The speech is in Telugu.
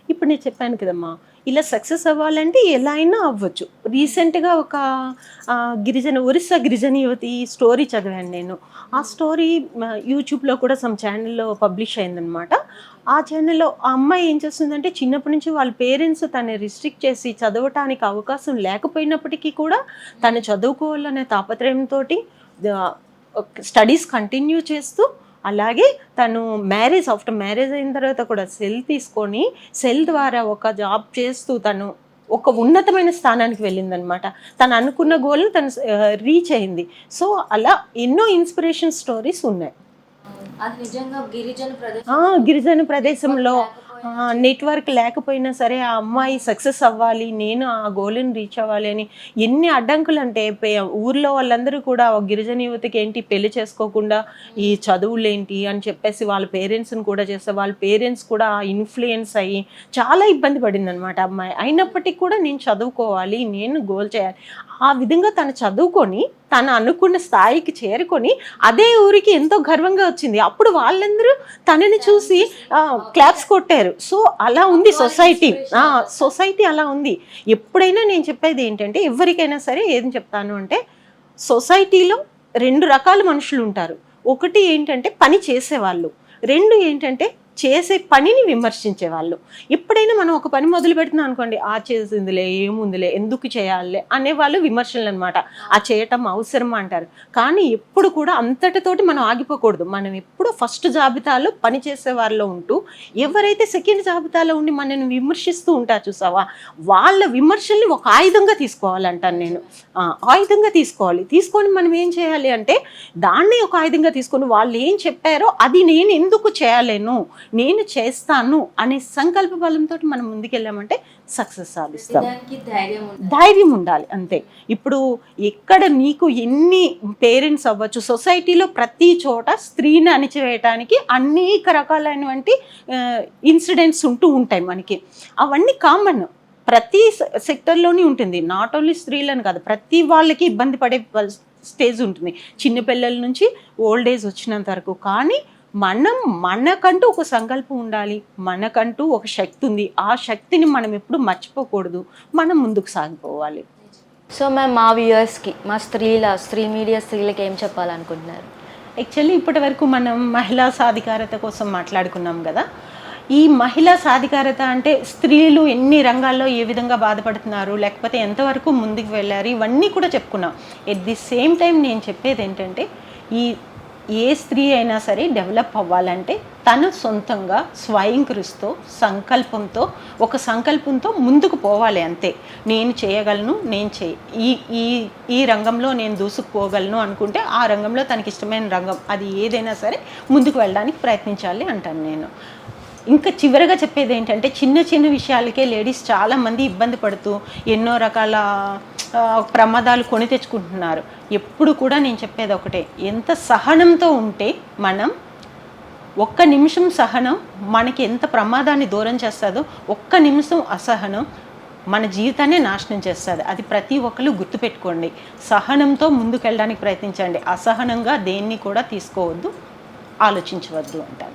ఇప్పుడు నేను చెప్పాను కదమ్మా, ఇలా సక్సెస్ అవ్వాలంటే ఎలా అయినా అవ్వచ్చు. రీసెంట్‌గా ఒక ఒరిస్సా గిరిజన యువతి స్టోరీ చదివాను నేను. ఆ స్టోరీ యూట్యూబ్‌లో కూడా సమ్ ఛానెల్‌లో పబ్లిష్ అయిందనమాట. ఆ ఛానెల్‌లో ఆ అమ్మాయి ఏం చేస్తుందంటే చిన్నప్పటి నుంచి వాళ్ళ పేరెంట్స్ తనని రిస్ట్రిక్ట్ చేసి చదవటానికి అవకాశం లేకపోయినప్పటికీ కూడా తను చదువుకోవాలనే తాపత్రయంతోటి ఆహ్, స్టడీస్ కంటిన్యూ చేస్తూ అలాగే తను ఆఫ్టర్ మ్యారేజ్ అయిన తర్వాత కూడా తీసుకొని సెల్ ద్వారా ఒక జాబ్ చేస్తూ తను ఒక ఉన్నతమైన స్థానానికి వెళ్ళిందనమాట. తను అనుకున్న గోల్‌ని తను రీచ్ అయింది. సో, అలా ఎన్నో ఇన్‌స్పిరేషన్ స్టోరీస్ ఉన్నాయి. అది నిజంగా గిరిజన ప్రదేశంలో నెట్వర్క్ లేకపోయినా సరే ఆ అమ్మాయి సక్సెస్ అవ్వాలి, నేను ఆ గోల్‌ని రీచ్ అవ్వాలి అని ఎన్ని అడ్డంకులంటే ఊర్లో వాళ్ళందరూ కూడా ఒక గిరిజన యువతికి ఏంటి పెళ్లి చేసుకోకుండా ఈ చదువులేంటి అని చెప్పేసి వాళ్ళ పేరెంట్స్‌ని కూడా చేస్తే వాళ్ళ పేరెంట్స్ కూడా ఇన్‌ఫ్లుయెన్స్ అయ్యి చాలా ఇబ్బంది పడిందనమాట అమ్మాయి. అయినప్పటికీ కూడా నేను చదువుకోవాలి, నేను గోల్ చేయాలి. ఆ విధంగా తను చదువుకొని తను అనుకున్న స్థాయికి చేరుకొని అదే ఊరికి ఎంతో గర్వంగా వచ్చింది. అప్పుడు వాళ్ళందరూ తనని చూసి క్లాప్స్ కొట్టారు. సో, అలా ఉంది సొసైటీ. సొసైటీ అలా ఉంది. ఎప్పుడైనా నేను చెప్పేది ఏంటంటే ఎవరికైనా సరే ఏం చెప్తాను అంటే సొసైటీలో 2 రకాల మనుషులు ఉంటారు. ఒకటి ఏంటంటే పని చేసేవాళ్ళు. 2 ఏంటంటే చేసే పనిని విమర్శించే వాళ్ళు. ఎప్పుడైనా మనం ఒక పని మొదలు పెడుతున్నాం అనుకోండి, చేసిందిలే, ఏముందిలే, ఎందుకు చేయాలి అనేవాళ్ళు విమర్శలు అనమాట. చేయటం అవసరం అంటారు. కానీ ఎప్పుడు కూడా అంతటితోటి మనం ఆగిపోకూడదు. మనం ఎప్పుడు ఫస్ట్ జాబితాలో పని చేసే వారిలో ఉంటూ ఎవరైతే సెకండ్ జాబితాలో ఉండి మనల్ని విమర్శిస్తూ ఉంటారు చూసావా, వాళ్ళ విమర్శల్ని ఒక ఆయుధంగా తీసుకోవాలంటాను నేను. ఆయుధంగా తీసుకోవాలి. తీసుకొని మనం ఏం చేయాలి అంటే దాన్ని ఒక ఆయుధంగా తీసుకొని వాళ్ళు ఏం చెప్పారో అది నేను ఎందుకు చేయలేను, నేను చేస్తాను అనే సంకల్ప బలంతో మనం ముందుకెళ్ళామంటే సక్సెస్ సాధిస్తాం. ధైర్యం ఉండాలి అంతే. ఇప్పుడు ఎక్కడ నీకు ఎన్ని పేరెంట్స్ అవ్వచ్చు, సొసైటీలో ప్రతి చోట స్త్రీని అణిచివేయటానికి అనేక రకాలైనటువంటి ఇన్సిడెంట్స్ ఉంటూ ఉంటాయి మనకి. అవన్నీ కామన్, ప్రతి సెక్టర్లోనే ఉంటుంది. నాట్ ఓన్లీ స్త్రీలను కాదు, ప్రతి వాళ్ళకి ఇబ్బంది పడే స్టేజ్ ఉంటుంది, చిన్నపిల్లల నుంచి ఓల్డ్ ఏజ్ వచ్చినంత వరకు. కానీ మనకంటూ ఒక సంకల్పం ఉండాలి, మనకంటూ ఒక శక్తి ఉంది. ఆ శక్తిని మనం ఎప్పుడు మర్చిపోకూడదు, మనం ముందుకు సాగిపోవాలి. సో మ్యామ్, మా వ్యూయర్స్కి, మా స్త్రీ మీడియా స్త్రీలకి ఏం చెప్పాలనుకుంటున్నారు? యాక్చువల్లీ ఇప్పటి వరకు మనం మహిళా సాధికారత కోసం మాట్లాడుకున్నాం కదా. ఈ మహిళా సాధికారత అంటే స్త్రీలు ఎన్ని రంగాల్లో ఏ విధంగా బాధపడుతున్నారు, లేకపోతే ఎంతవరకు ముందుకు వెళ్ళారు, ఇవన్నీ కూడా చెప్పుకున్నాం. ఎట్ ది సేమ్ టైం నేను చెప్పేది ఏంటంటే ఏ స్త్రీ అయినా సరే డెవలప్ అవ్వాలంటే తను సొంతంగా స్వయం కృషితో ఒక సంకల్పంతో ముందుకు పోవాలి అంతే. నేను చేయగలను, ఈ రంగంలో నేను దూసుకుపోగలను అనుకుంటే ఆ రంగంలో తనకి ఇష్టమైన రంగం అది ఏదైనా సరే ముందుకు వెళ్ళడానికి ప్రయత్నించాలి అంటాను నేను. ఇంకా చివరిగా చెప్పేది ఏంటంటే చిన్న చిన్న విషయాలకే లేడీస్ చాలామంది ఇబ్బంది పడుతూ ఎన్నో రకాల ప్రమాదాలు కొని తెచ్చుకుంటున్నారు. ఎప్పుడు కూడా నేను చెప్పేది ఒకటే, ఎంత సహనంతో ఉంటే మనం, ఒక్క నిమిషం సహనం మనకి ఎంత ప్రమాదాన్ని దూరం చేస్తుందో, ఒక్క నిమిషం అసహనం మన జీవితాన్ని నాశనం చేస్తుంది. అది ప్రతి ఒక్కరు గుర్తుపెట్టుకోండి. సహనంతో ముందుకెళ్ళడానికి ప్రయత్నించండి, అసహనంగా దేన్ని కూడా తీసుకోవద్దు, ఆలోచించవద్దు అంటారు.